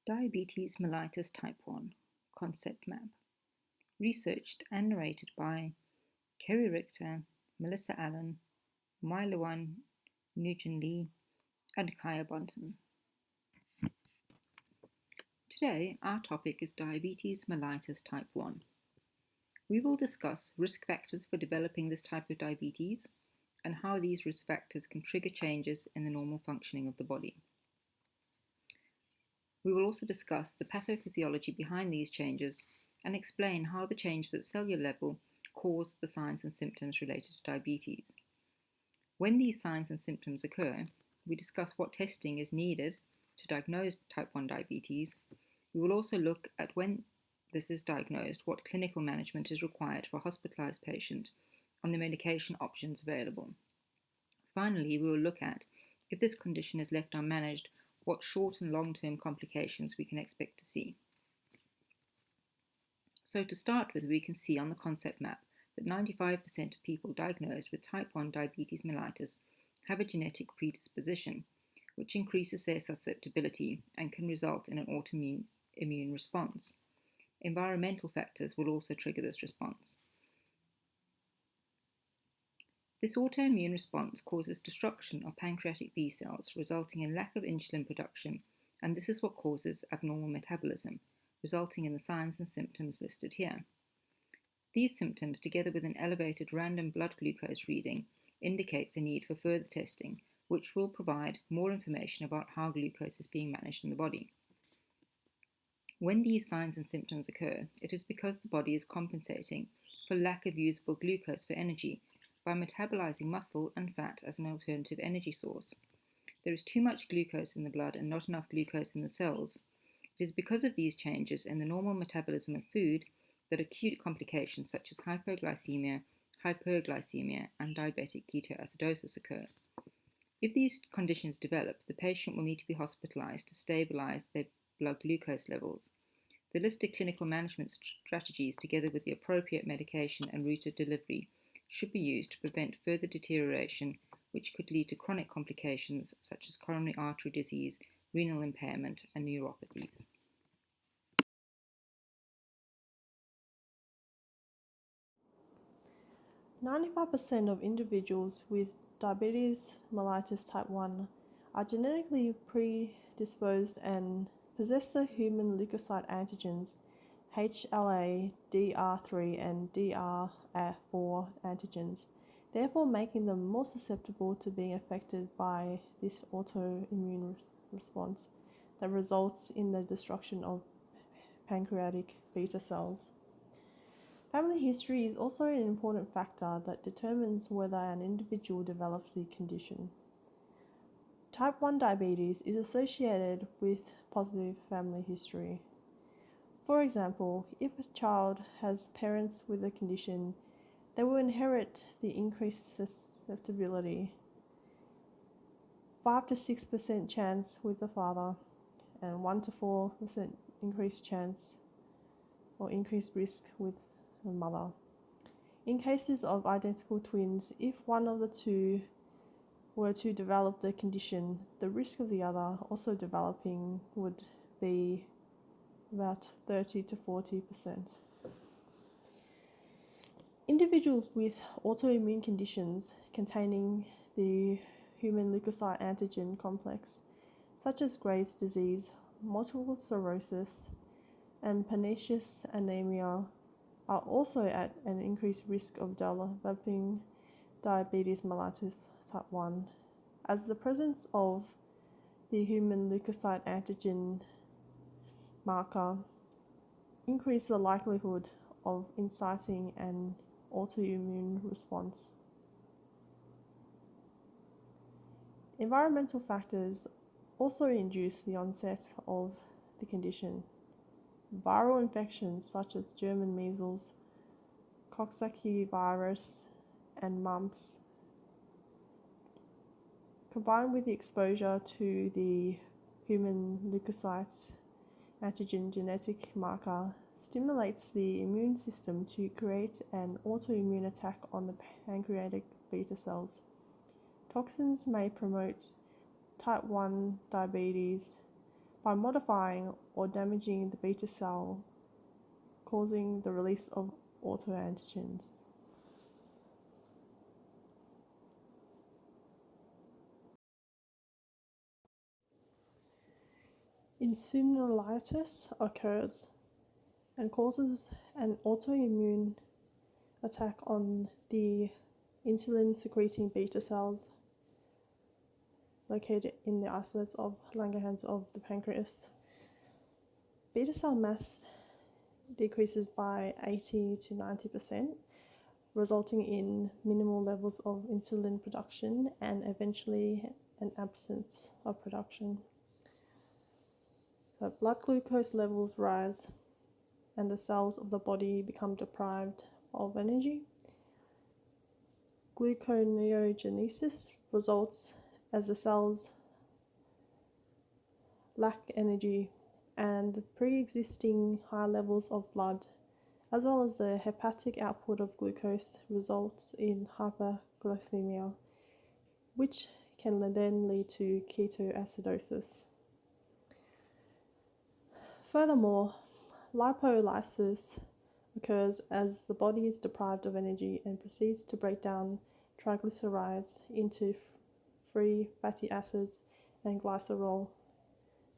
Diabetes mellitus type 1 concept map. Researched and narrated by Kerry Richter, Melissa Allen, Mailawan Nugent Lee, and Kaya Bunton. Today, our topic is diabetes mellitus type 1. We will discuss risk factors for developing this type of diabetes and how these risk factors can trigger changes in the normal functioning of the body. We will also discuss the pathophysiology behind these changes and explain how the changes at cellular level cause the signs and symptoms related to diabetes. When these signs and symptoms occur, we discuss what testing is needed to diagnose type 1 diabetes. We will also look at when this is diagnosed, what clinical management is required for a hospitalized patient, and the medication options available. Finally, we will look at, if this condition is left unmanaged, what short and long-term complications we can expect to see. So to start with, we can see on the concept map that 95% of people diagnosed with type 1 diabetes mellitus have a genetic predisposition, which increases their susceptibility and can result in an autoimmune immune response. Environmental factors will also trigger this response. This autoimmune response causes destruction of pancreatic B cells, resulting in lack of insulin production, and this is what causes abnormal metabolism, resulting in the signs and symptoms listed here. These symptoms, together with an elevated random blood glucose reading, indicate the need for further testing, which will provide more information about how glucose is being managed in the body. When these signs and symptoms occur, it is because the body is compensating for lack of usable glucose for energy by metabolizing muscle and fat as an alternative energy source. There is too much glucose in the blood and not enough glucose in the cells. It is because of these changes in the normal metabolism of food that acute complications such as hypoglycemia, hyperglycemia, and diabetic ketoacidosis occur. If these conditions develop, the patient will need to be hospitalized to stabilize their blood glucose levels. The listed clinical management strategies, together with the appropriate medication and route of delivery, should be used to prevent further deterioration, which could lead to chronic complications such as coronary artery disease, renal impairment, and neuropathies. "95% of individuals with diabetes mellitus type 1 are genetically predisposed and possess the human leukocyte antigens HLA, DR3, and DR4 antigens, therefore making them more susceptible to being affected by this autoimmune response that results in the destruction of pancreatic beta cells. Family history is also an important factor that determines whether an individual develops the condition. Type 1 diabetes is associated with positive family history. For example, if a child has parents with the condition, they will inherit the increased susceptibility, 5 to 6% chance with the father, and 1 to 4% increased chance or increased risk with the mother. In cases of identical twins, if one of the two were to develop the condition, the risk of the other also developing would be about 30 to 40%. Individuals with autoimmune conditions containing the human leukocyte antigen complex, such as Graves' disease, multiple sclerosis, and pernicious anemia, are also at an increased risk of developing diabetes mellitus type 1, as the presence of the human leukocyte antigen marker increases the likelihood of inciting an autoimmune response. Environmental factors also induce the onset of the condition. Viral infections such as German measles, Coxsackie virus, and mumps, combined with the exposure to the human leukocyte antigen genetic marker, stimulates the immune system to create an autoimmune attack on the pancreatic beta cells. Toxins may promote type 1 diabetes by modifying or damaging the beta cell, causing the release of autoantigens. Insulitis occurs and causes an autoimmune attack on the insulin-secreting beta cells located in the isolates of Langerhans of the pancreas. Beta cell mass decreases by 80 to 90%, resulting in minimal levels of insulin production and eventually an absence of production. Blood glucose levels rise and the cells of the body become deprived of energy. Gluconeogenesis results as the cells lack energy, and the pre-existing high levels of blood as well as the hepatic output of glucose results in hyperglycemia, which can then lead to ketoacidosis. Furthermore, lipolysis occurs as the body is deprived of energy and proceeds to break down triglycerides into free fatty acids and glycerol,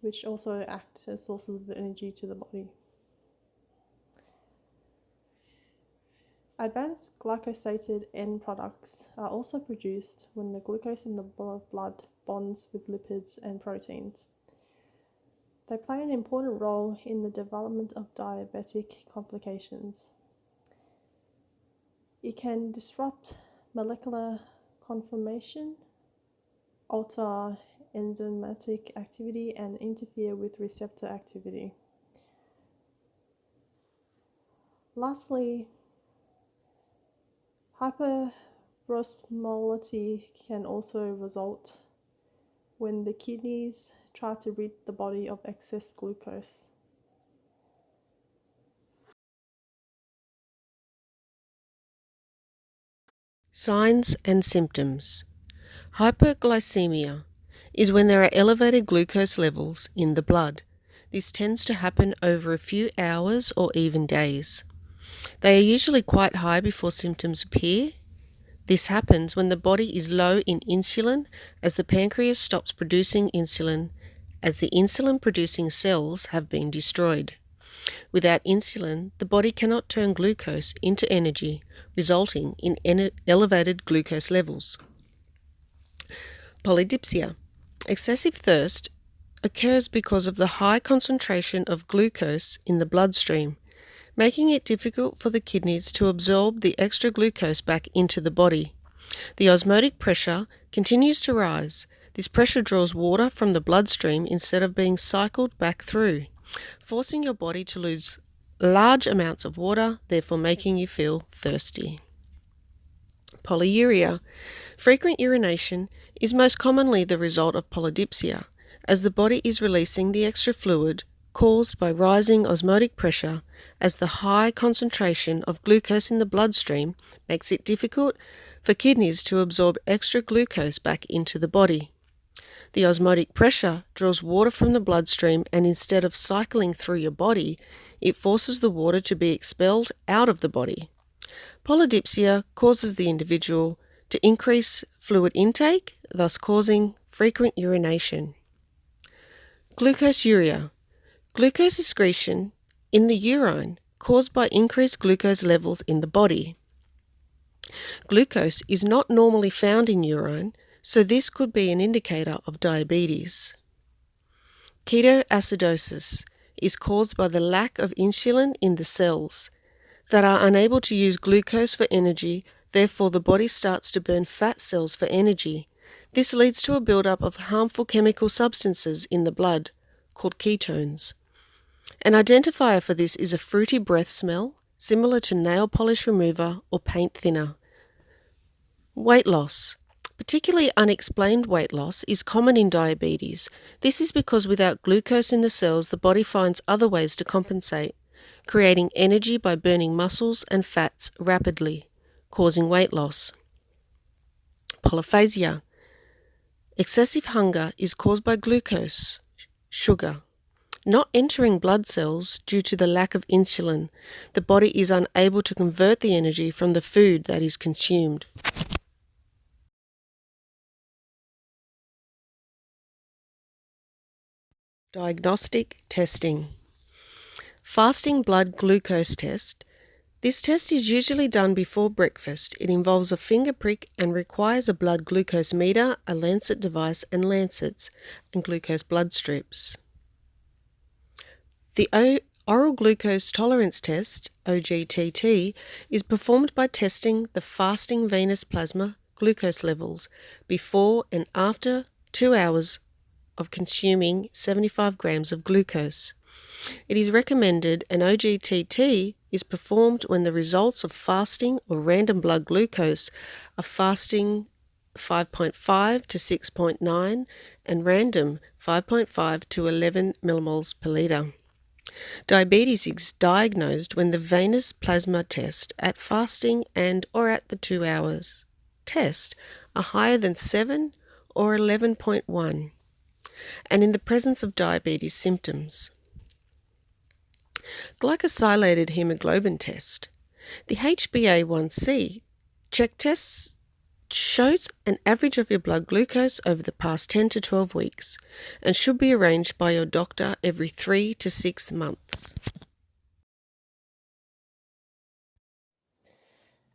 which also act as sources of energy to the body. Advanced glycosated end products are also produced when the glucose in the blood bonds with lipids and proteins. They play an important role in the development of diabetic complications. It can disrupt molecular conformation, alter enzymatic activity, and interfere with receptor activity. Lastly, hyperosmolality can also result when the kidneys try to rid the body of excess glucose. Signs and symptoms. Hyperglycemia is when there are elevated glucose levels in the blood. This tends to happen over a few hours or even days. They are usually quite high before symptoms appear. This happens when the body is low in insulin as the pancreas stops producing insulin as the insulin-producing cells have been destroyed. Without insulin, the body cannot turn glucose into energy, resulting in elevated glucose levels. Polydipsia. Excessive thirst occurs because of the high concentration of glucose in the bloodstream, making it difficult for the kidneys to absorb the extra glucose back into the body. The osmotic pressure continues to rise. This pressure draws water from the bloodstream instead of being cycled back through, forcing your body to lose large amounts of water, therefore making you feel thirsty. Polyuria. Frequent urination is most commonly the result of polydipsia, as the body is releasing the extra fluid caused by rising osmotic pressure, as the high concentration of glucose in the bloodstream makes it difficult for kidneys to absorb extra glucose back into the body. The osmotic pressure draws water from the bloodstream, and instead of cycling through your body, it forces the water to be expelled out of the body. Polydipsia causes the individual to increase fluid intake, thus causing frequent urination. Glucosuria. Glucose excretion in the urine caused by increased glucose levels in the body. Glucose is not normally found in urine, so this could be an indicator of diabetes. Ketoacidosis is caused by the lack of insulin in the cells that are unable to use glucose for energy, therefore the body starts to burn fat cells for energy. This leads to a buildup of harmful chemical substances in the blood, called ketones. An identifier for this is a fruity breath smell, similar to nail polish remover or paint thinner. Weight loss. Particularly unexplained weight loss is common in diabetes. This is because without glucose in the cells, the body finds other ways to compensate, creating energy by burning muscles and fats rapidly, causing weight loss. Polyphagia. Excessive hunger is caused by glucose, sugar. not entering blood cells due to the lack of insulin. The body is unable to convert the energy from the food that is consumed. Diagnostic testing. Fasting blood glucose test. This test is usually done before breakfast. It involves a finger prick and requires a blood glucose meter, a lancet device and lancets, and glucose blood strips. The oral glucose tolerance test, OGTT, is performed by testing the fasting venous plasma glucose levels before and after 2 hours of consuming 75 grams of glucose. It is recommended an OGTT is performed when the results of fasting or random blood glucose are fasting 5.5 to 6.9 and random 5.5 to 11 millimoles per litre. Diabetes is diagnosed when the venous plasma test at fasting and or at the 2 hours test are higher than 7 or 11.1 and in the presence of diabetes symptoms. Glycosylated hemoglobin test. The HbA1c check test shows an average of your blood glucose over the past 10 to 12 weeks and should be arranged by your doctor every 3 to 6 months.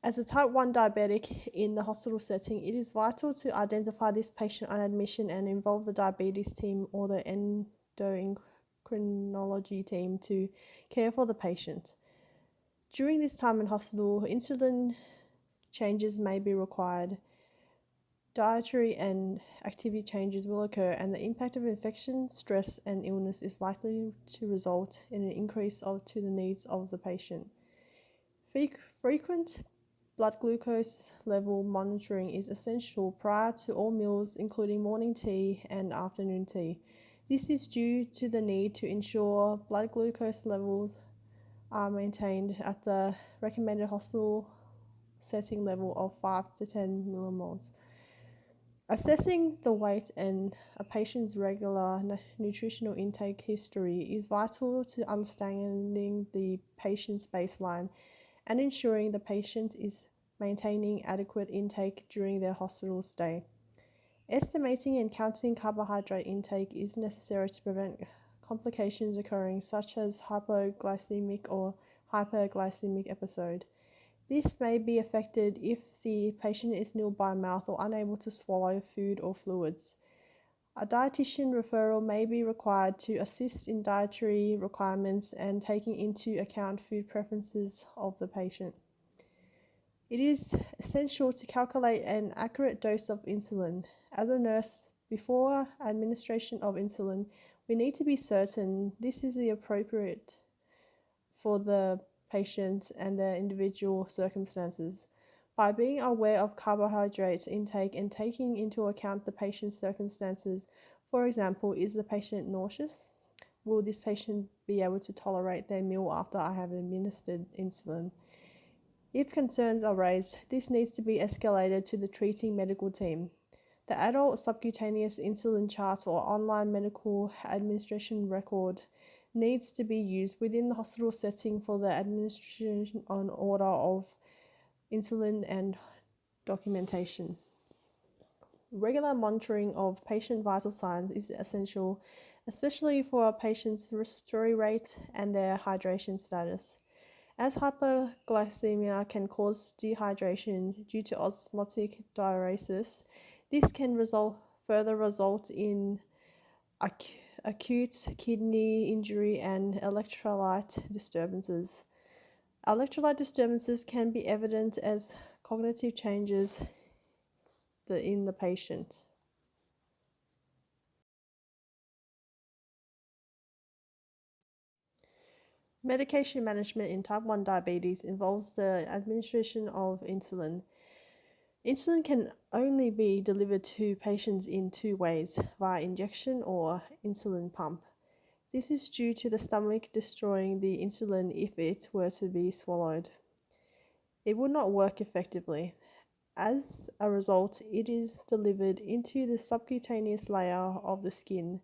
As a type 1 diabetic in the hospital setting, it is vital to identify this patient on admission and involve the diabetes team or the endocrinology team to care for the patient. During this time in hospital, insulin changes may be required. Dietary and activity changes will occur, and the impact of infection, stress, and illness is likely to result in an increase to the needs of the patient. Frequent blood glucose level monitoring is essential prior to all meals, including morning tea and afternoon tea. This is due to the need to ensure blood glucose levels are maintained at the recommended hospital setting level of 5 to 10 millimoles. Assessing the weight and a patient's regular nutritional intake history is vital to understanding the patient's baseline and ensuring the patient is maintaining adequate intake during their hospital stay. Estimating and counting carbohydrate intake is necessary to prevent complications occurring, such as hypoglycemic or hyperglycemic episode. This may be affected if the patient is nil by mouth or unable to swallow food or fluids. A dietitian referral may be required to assist in dietary requirements and taking into account food preferences of the patient. It is essential to calculate an accurate dose of insulin. As a nurse, before administration of insulin, we need to be certain this is the appropriate for the patient and their individual circumstances. By being aware of carbohydrate intake and taking into account the patient's circumstances, for example, is the patient nauseous? Will this patient be able to tolerate their meal after I have administered insulin? If concerns are raised, this needs to be escalated to the treating medical team. The adult subcutaneous insulin chart or online medical administration record needs to be used within the hospital setting for the administration on order of insulin and documentation. Regular monitoring of patient vital signs is essential, especially for a patient's respiratory rate and their hydration status. As hyperglycemia can cause dehydration due to osmotic diuresis, this can further result in acute kidney injury and electrolyte disturbances. Electrolyte disturbances can be evident as cognitive changes in the patient. Medication management in type 1 diabetes involves the administration of insulin. Insulin can only be delivered to patients in two ways, via injection or insulin pump. This is due to the stomach destroying the insulin if it were to be swallowed. It would not work effectively. As a result, it is delivered into the subcutaneous layer of the skin,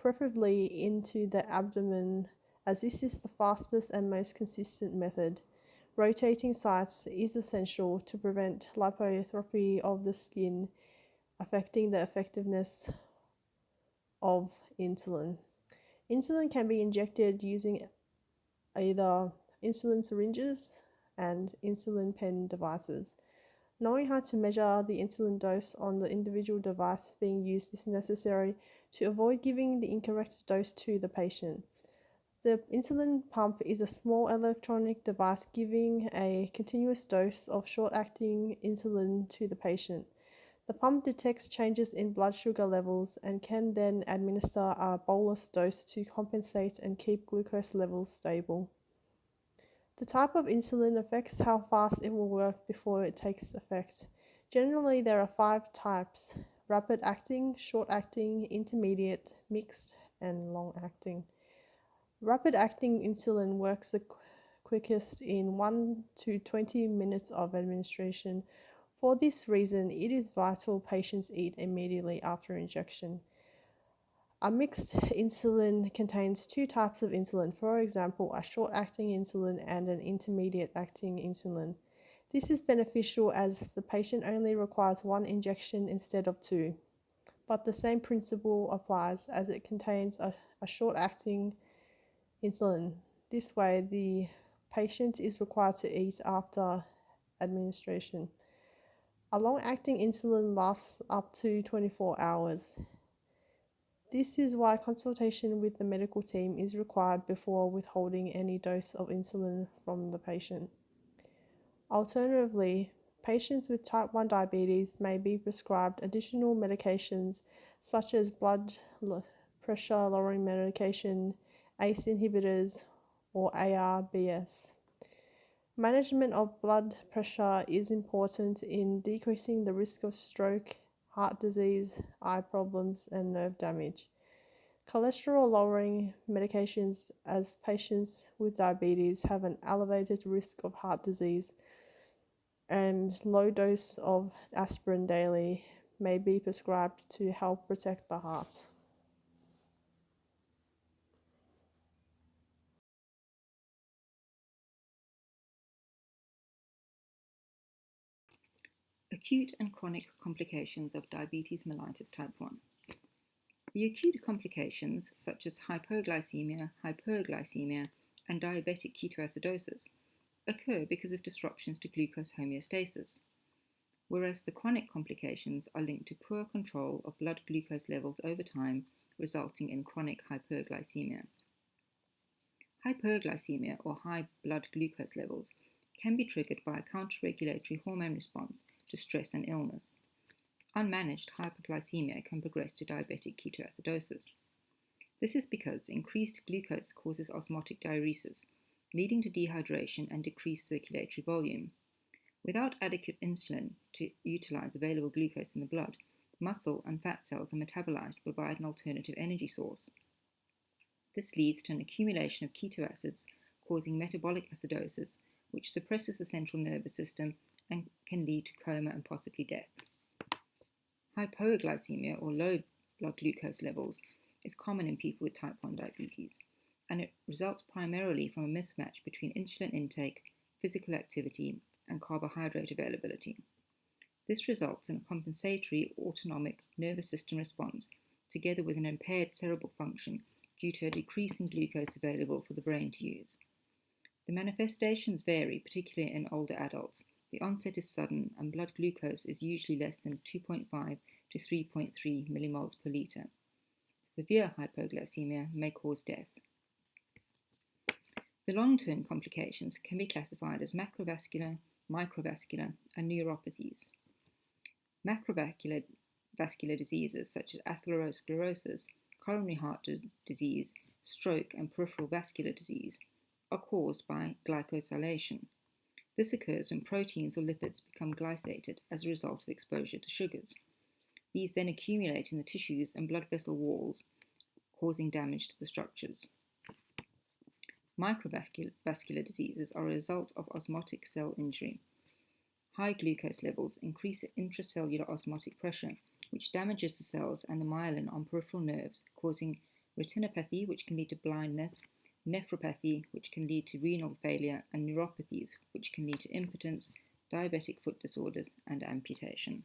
preferably into the abdomen, as this is the fastest and most consistent method. Rotating sites is essential to prevent lipotrophy of the skin, affecting the effectiveness of insulin. Insulin can be injected using either insulin syringes and insulin pen devices. Knowing how to measure the insulin dose on the individual device being used is necessary to avoid giving the incorrect dose to the patient. The insulin pump is a small electronic device giving a continuous dose of short-acting insulin to the patient. The pump detects changes in blood sugar levels and can then administer a bolus dose to compensate and keep glucose levels stable. The type of insulin affects how fast it will work before it takes effect. Generally, there are 5 types: rapid acting, short acting, intermediate, mixed, and long acting. Rapid acting insulin works the quickest in 1 to 20 minutes of administration. For this reason, it is vital patients eat immediately after injection. A mixed insulin contains 2 types of insulin, for example, a short-acting insulin and an intermediate-acting insulin. This is beneficial as the patient only requires 1 injection instead of 2, but the same principle applies as it contains a short-acting insulin. This way, the patient is required to eat after administration. A long-acting insulin lasts up to 24 hours. This is why consultation with the medical team is required before withholding any dose of insulin from the patient. Alternatively, patients with type 1 diabetes may be prescribed additional medications such as blood pressure lowering medication, ACE inhibitors, or ARBs. Management of blood pressure is important in decreasing the risk of stroke, heart disease, eye problems, and nerve damage. Cholesterol lowering medications, as patients with diabetes have an elevated risk of heart disease, and low dose of aspirin daily may be prescribed to help protect the heart. Acute and chronic complications of diabetes mellitus type 1. The acute complications, such as hypoglycemia, hyperglycemia, and diabetic ketoacidosis, occur because of disruptions to glucose homeostasis, whereas the chronic complications are linked to poor control of blood glucose levels over time, resulting in chronic hyperglycemia. Hyperglycemia, or high blood glucose levels, can be triggered by a counterregulatory hormone response to stress and illness. Unmanaged hyperglycemia can progress to diabetic ketoacidosis. This is because increased glucose causes osmotic diuresis, leading to dehydration and decreased circulatory volume. Without adequate insulin to utilize available glucose in the blood, muscle and fat cells are metabolized to provide an alternative energy source. This leads to an accumulation of ketoacids, causing metabolic acidosis, which suppresses the central nervous system and can lead to coma and possibly death. Hypoglycemia, or low blood glucose levels, is common in people with type 1 diabetes, and it results primarily from a mismatch between insulin intake, physical activity, and carbohydrate availability. This results in a compensatory autonomic nervous system response, together with an impaired cerebral function due to a decrease in glucose available for the brain to use. The manifestations vary, particularly in older adults. The onset is sudden, and blood glucose is usually less than 2.5 to 3.3 millimoles per litre. Severe hypoglycemia may cause death. The long-term complications can be classified as macrovascular, microvascular, and neuropathies. Macrovascular diseases such as atherosclerosis, coronary heart disease, stroke, and peripheral vascular disease are caused by glycosylation. This occurs when proteins or lipids become glycated as a result of exposure to sugars. These then accumulate in the tissues and blood vessel walls, causing damage to the structures. Microvascular diseases are a result of osmotic cell injury. High glucose levels increase intracellular osmotic pressure, which damages the cells and the myelin on peripheral nerves, causing retinopathy, which can lead to blindness, nephropathy, which can lead to renal failure, and neuropathies, which can lead to impotence, diabetic foot disorders, and amputation.